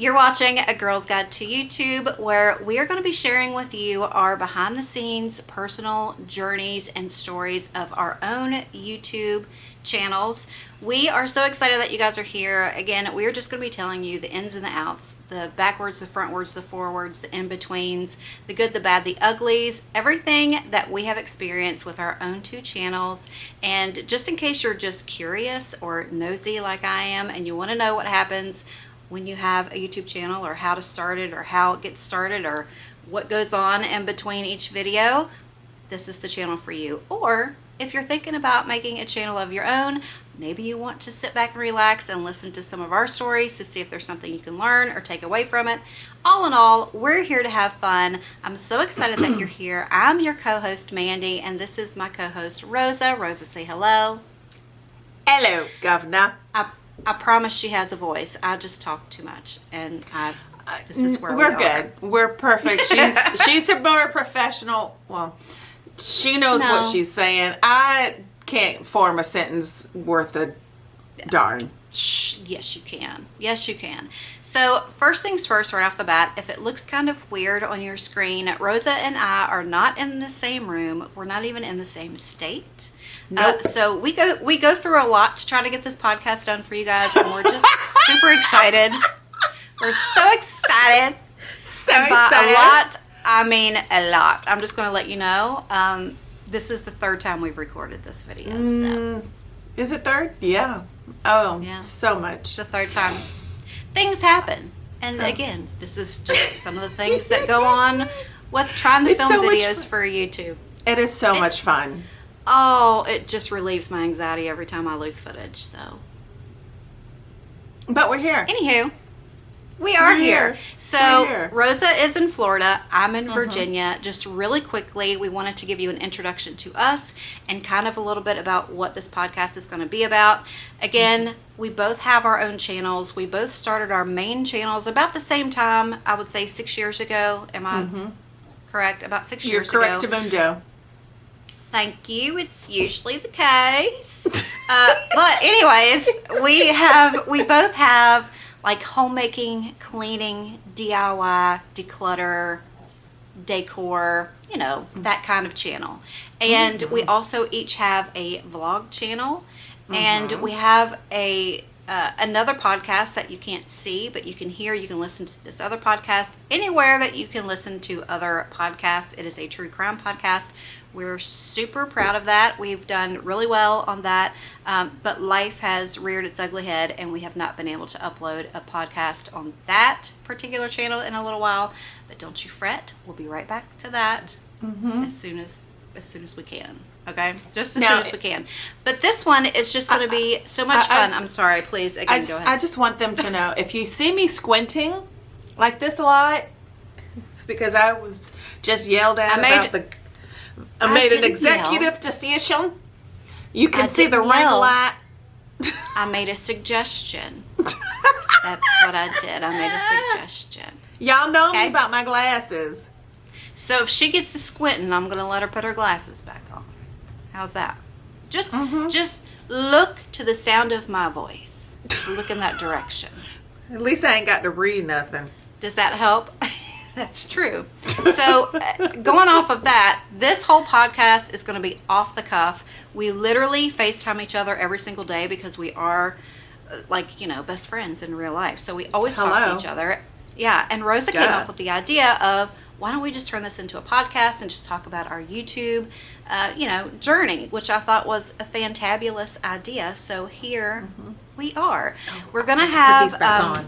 You're watching A Girl's Guide to YouTube, where we are going to be sharing with you our behind the scenes personal journeys and stories of our own YouTube channels. We are so excited that you guys are here. Again, we are just going to be telling you the ins and the outs, the backwards, the frontwards, the forwards, the in-betweens, the good, the bad, the uglies, everything that we have experienced with our own two channels. And just in case you're just curious or nosy like I am and you want to know what happens when you have a YouTube channel, or how to start it, or how it gets started, or what goes on in between each video, this is the channel for you. Or if you're thinking about making a channel of your own, maybe you want to sit back and relax and listen to some of our stories to see if there's something you can learn or take away from it. All in all, we're here to have fun. I'm so excited that you're here. I'm your co-host, Mandy, and this is my co-host, Rosa. Rosa, say hello. Hello, Governor. I promise she has a voice. I just talk too much, and this is where we're good. We're perfect. She's a more professional. Well, she knows what she's saying. I can't form a sentence worth a darn. Yes, you can. Yes, you can. So first things first, right off the bat, if it looks kind of weird on your screen, Rosa and I are not in the same room. We're not even in the same state. Nope. So we go through a lot to try to get this podcast done for you guys, and we're just super excited. We're so excited. Excited. A lot, I mean a lot. I'm just going to let you know. This is the third time we've recorded this video. So. Is it third? Yeah. Oh, yeah. So much. It's the third time. Things happen. And again, this is just some of the things that go on with trying to film videos for YouTube. It is so much fun. Oh, it just relieves my anxiety every time I lose footage, so. But we're here. Anywho, we are here. So, Rosa is in Florida. I'm in Virginia. Just really quickly, we wanted to give you an introduction to us and kind of a little bit about what this podcast is going to be about. Again, we both have our own channels. We both started our main channels about the same time, I would say 6 years ago. Am I correct? About 6 years ago. You're correct, Mundo. Thank you. It's usually the case. But anyways, we both have like homemaking, cleaning, DIY, declutter, decor, that kind of channel. And we also each have a vlog channel, and we have another podcast that you can't see, but you can hear. You can listen to this other podcast anywhere that you can listen to other podcasts. It is a true crime podcast. We're super proud of that. We've done really well on that, but life has reared its ugly head, and we have not been able to upload a podcast on that particular channel in a little while. But don't you fret. We'll be right back to that as soon as we can. Okay, just as soon as we can. But this one is just going to be so much fun. I'm sorry. Please, again, go ahead. I just want them to know, if you see me squinting like this a lot, it's because I was just yelled at I made an executive decision. You can see the ring light. I made a suggestion. That's what I did. I made a suggestion. Y'all know me about my glasses. So if she gets to squinting, I'm going to let her put her glasses back on. How's that? Just look to the sound of my voice. Just look in that direction. At least I ain't got to read nothing. Does that help? That's true. So going off of that, this whole podcast is going to be off the cuff. We literally FaceTime each other every single day because we are best friends in real life. So we always talk to each other. Yeah. And Rosa came up with the idea of, why don't we just turn this into a podcast and just talk about our YouTube, journey, which I thought was a fantabulous idea. So here we are. We're going to have... Put these back on.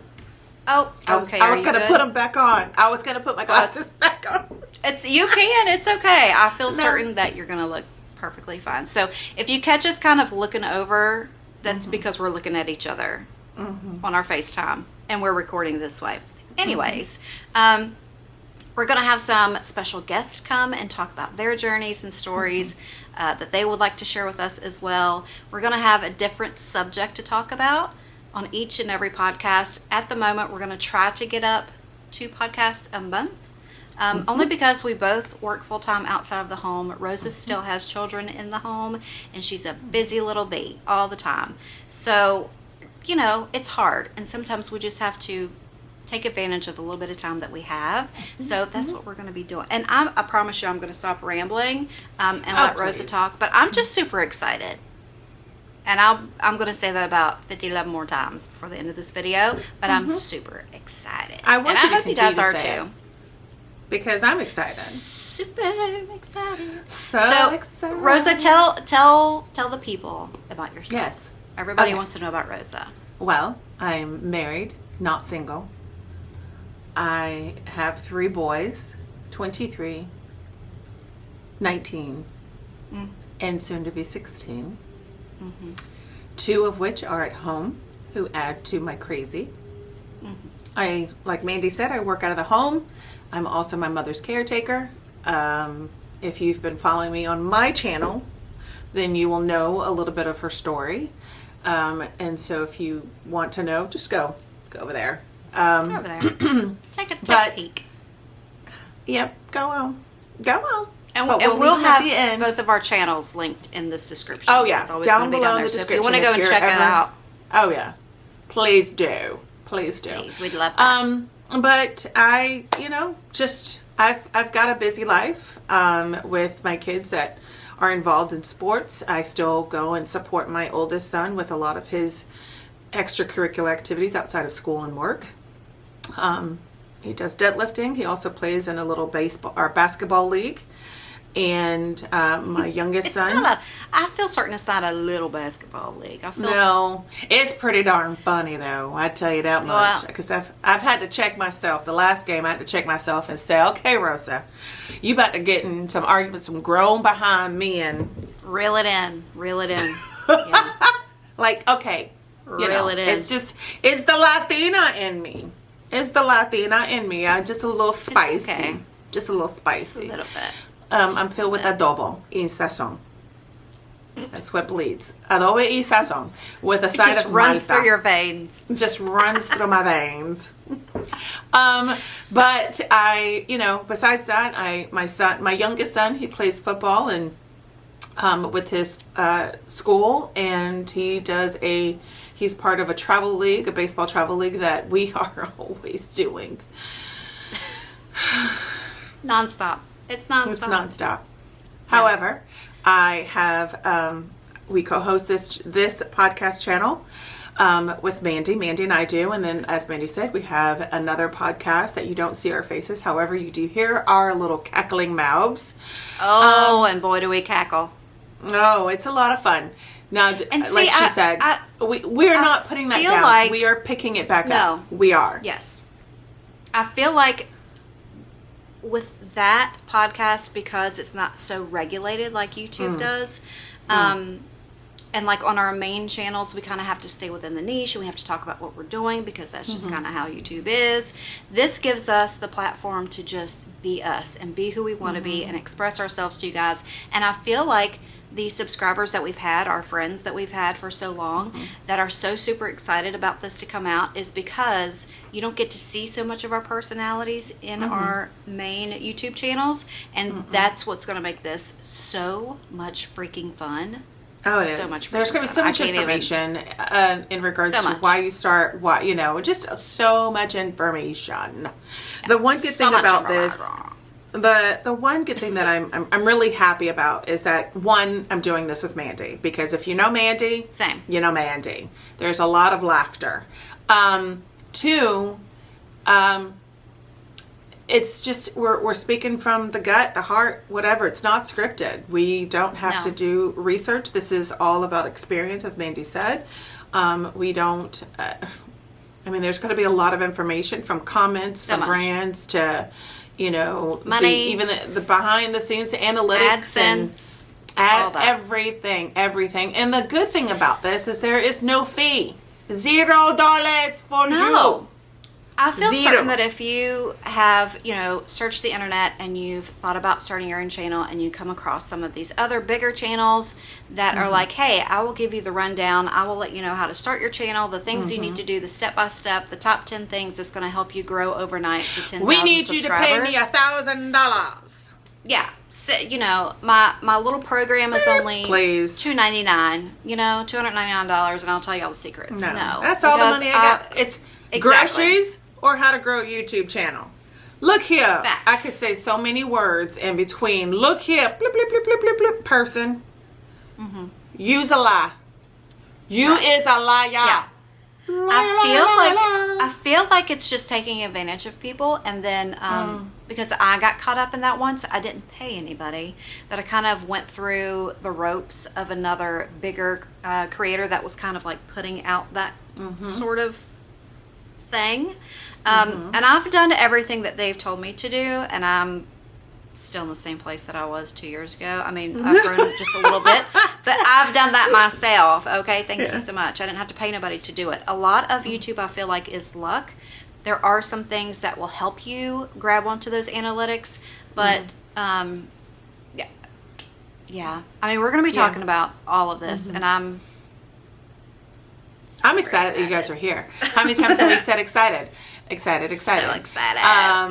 Oh, okay. I was going to put them back on. I was going to put my glasses back on. You can. It's okay. I feel certain that you're going to look perfectly fine. So if you catch us kind of looking over, that's because we're looking at each other on our FaceTime, and we're recording this way. Anyways, we're going to have some special guests come and talk about their journeys and stories that they would like to share with us as well. We're going to have a different subject to talk about on each and every podcast. At the moment, we're going to try to get up 2 podcasts a month, only because we both work full-time outside of the home. Rosa still has children in the home, and she's a busy little bee all the time. So, it's hard, and sometimes we just have to take advantage of the little bit of time that we have. So that's what we're going to be doing. And I promise you I'm going to stop rambling and let Rosa talk. But I'm just super excited. And I'm going to say that about 11 more times before the end of this video. But I'm super excited. I want you to hope you guys are too. Because I'm excited. Super excited. So excited. Rosa, tell the people about yourself. Yes. Everybody wants to know about Rosa. Well, I'm married, not single. I have 3 boys, 23, 19, and soon to be 16. 2 of which are at home, who add to my crazy. I, like Mandy said, I work out of the home. I'm also my mother's caretaker. If you've been following me on my channel, then you will know a little bit of her story. And so if you want to know, just go over there. Go over there. Take a peek. Yep, go on. And we'll have both of our channels linked in this description. Oh yeah, it's always down going to be below down in there. the So if you description. want to go and check it out. Oh yeah, please do. Please, we'd love that. But I, I've got a busy life with my kids that are involved in sports. I still go and support my oldest son with a lot of his extracurricular activities outside of school and work. He does deadlifting. He also plays in a little basketball league. And my youngest son. I feel certain it's not a little basketball league. No, it's pretty darn funny though. I tell you that much, because I've had to check myself. The last game, I had to check myself and say, "Okay, Rosa, you about to get in some arguments, some grown behind men. Reel it in. Yeah. Like, okay, reel it in. It's the Latina in me. I'm just a little spicy. It's okay. Just a little spicy. Just a little bit." I'm filled with adobo y sazon. That's what bleeds. Adobo y sazon with a side of malta. It just runs through your veins. Just runs through my veins. But I, besides that, my youngest son, he plays football and with his school, and he's part of a baseball travel league that we are always doing. Nonstop. It's nonstop. However, I have we co-host this podcast channel with Mandy. Mandy and I do, and then as Mandy said, we have another podcast that you don't see our faces. However, you do hear our little cackling mouths. Oh, and boy, do we cackle! Oh, it's a lot of fun. Now, and see, like she said, we're not putting that down. Like, we are picking it back up. We are. Yes, I feel like with that podcast, because it's not so regulated like YouTube does, and like on our main channels, we kind of have to stay within the niche and we have to talk about what we're doing because that's just kind of how YouTube is. This gives us the platform to just be us and be who we want to be and express ourselves to you guys. And I feel like the subscribers that we've had, our friends that we've had for so long, that are so super excited about this to come out is because you don't get to see so much of our personalities in our main YouTube channels, and that's what's going to make this so much freaking fun. Oh, it is. So much. There's going to be so much information in regards to why you start, just so much information. Yeah, the one good thing about this. The one good thing that I'm really happy about is that, one, I'm doing this with Mandy, because if you know Mandy, same, you know Mandy. There's a lot of laughter. 2, it's just we're speaking from the gut, the heart, whatever. It's not scripted. We don't have to do research. This is all about experience, as Mandy said. We don't. There's going to be a lot of information, from comments, from brands to, money, even the behind the scenes, the analytics, AdSense, everything. And the good thing about this is there is no fee. $0 for you. I feel certain that if you have, searched the internet and you've thought about starting your own channel and you come across some of these other bigger channels that are like, hey, I will give you the rundown. I will let you know how to start your channel, the things you need to do, the step-by-step, the top 10 things that's going to help you grow overnight to 10,000 subscribers. We need you to pay me $1,000. Yeah. So, my little program is only $2.99, $299, and I'll tell you all the secrets. No. That's all the money I got. It's groceries, or how to grow a YouTube channel. Look here. Facts. I could say so many words in between. Look here. Blip, blip, blip, blip, blip, blip, person. Mm-hmm. Use a lie. You is a liar. Yeah. I feel like it's just taking advantage of people, and then because I got caught up in that once, I didn't pay anybody, but I kind of went through the ropes of another bigger creator that was kind of like putting out that sort of thing, and I've done everything that they've told me to do, and I'm still in the same place that I was 2 years ago. I mean, I've grown just a little bit, but I've done that myself. Okay, thank you so much. I didn't have to pay nobody to do it. A lot of YouTube, I feel like, is luck. There are some things that will help you grab onto those analytics, but yeah. I mean, we're going to be talking about all of this, and I'm excited that you guys are here. How many times have we said excited? Excited. So excited.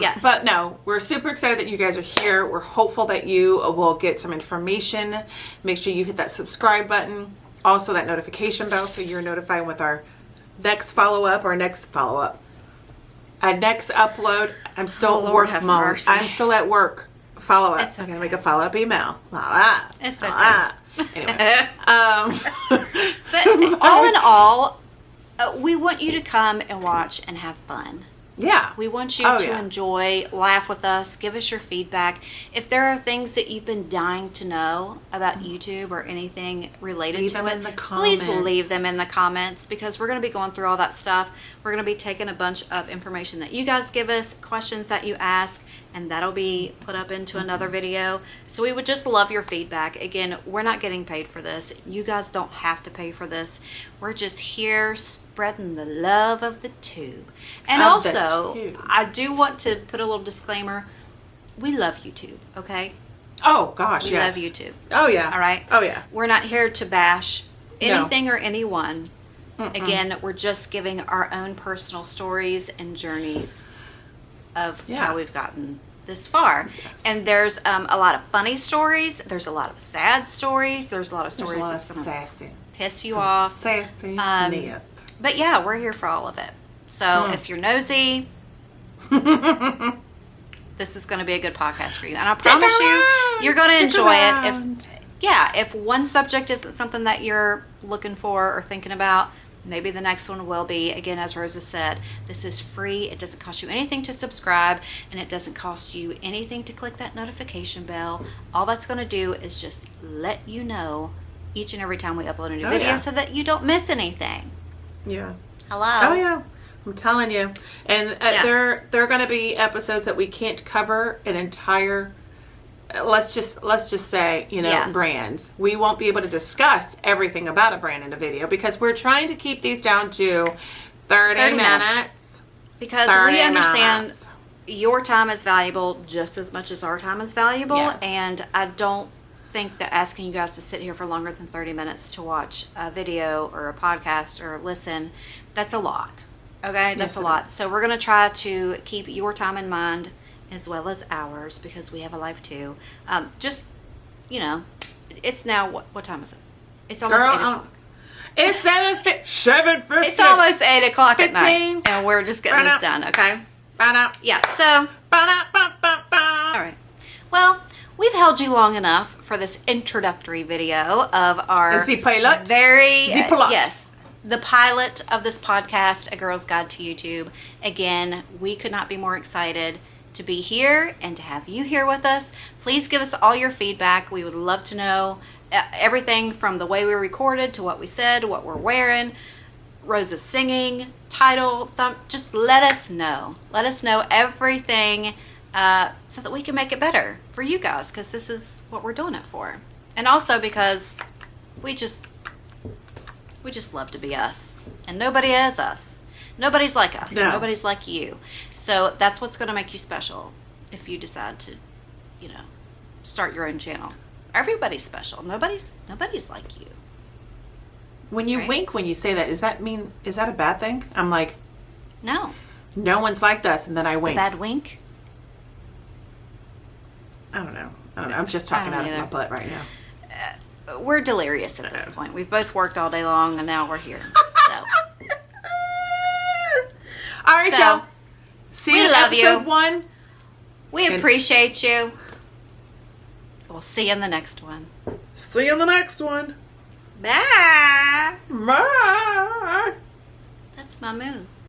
Yes. But no, we're super excited that you guys are here. We're hopeful that you will get some information. Make sure you hit that subscribe button. Also that notification bell so you're notified with our next follow-up. Our next upload. I'm still work mode. Mercy. I'm still at work. Follow up. It's okay. I'm going to make a follow-up email. It's okay. Anyway. But all in all, we want you to come and watch and have fun. Yeah. We want you to enjoy, laugh with us, give us your feedback. If there are things that you've been dying to know about YouTube or anything related to it, please leave them in the comments, because we're going to be going through all that stuff. We're going to be taking a bunch of information that you guys give us, questions that you ask, and that'll be put up into another video. So we would just love your feedback. Again, we're not getting paid for this. You guys don't have to pay for this. We're just here spreading the love of the tube. And also, I do want to put a little disclaimer. We love YouTube, okay? Oh, gosh, yes. We love YouTube. Oh, yeah. All right? Oh, yeah. We're not here to bash anything or anyone. Again, we're just giving our own personal stories and journeys of how we've gotten this far. Yes. And there's a lot of funny stories. There's a lot of sad stories. There's a lot of stories that's going to piss you off. Sassy. But yeah, we're here for all of it. So if you're nosy, this is going to be a good podcast for you. And I promise you're going to enjoy it. If one subject isn't something that you're looking for or thinking about, maybe the next one will be. Again, as Rosa said, this is free. It doesn't cost you anything to subscribe, and it doesn't cost you anything to click that notification bell. All that's going to do is just let you know each and every time we upload a new video so that you don't miss anything. Yeah. Hello. Oh, yeah. I'm telling you. And there are going to be episodes that we can't cover an entire... Let's just say, brands. We won't be able to discuss everything about a brand in a video because we're trying to keep these down to 30 minutes. Because we understand your time is valuable just as much as our time is valuable. Yes. And I don't think that asking you guys to sit here for longer than 30 minutes to watch a video or a podcast or listen, that's a lot. Okay? That's a lot. So we're going to try to keep your time in mind as well as ours, because we have a life too. It's now, what time is it? It's almost 8 o'clock. It's 7:50. It's almost 8 o'clock at night, and we're just getting this done, okay? Yeah, so. All right. Well, we've held you long enough for this introductory video of our the pilot. The pilot of this podcast, A Girl's Guide to YouTube. Again, we could not be more excited to be here and to have you here with us. Please give us all your feedback. We would love to know everything from the way we recorded to what we said, what we're wearing, Rosa's singing, title, just let us know. Let us know everything so that we can make it better for you guys, because this is what we're doing it for. And also because we just love to be us. And nobody is us. Nobody's like us. No. Nobody's like you. So that's what's going to make you special if you decide to, start your own channel. Everybody's special. Nobody's like you. When you wink when you say that, is that a bad thing? I'm like, no one's like us, and then I wink. A bad wink? I don't know. I'm just talking out of my butt right now. We're delirious at this point. We've both worked all day long, and now we're here. So. All right, y'all. See We you in love you. episode 1. We appreciate you. We'll see you in the next one. See you in the next one. Bye. Bye. That's my move.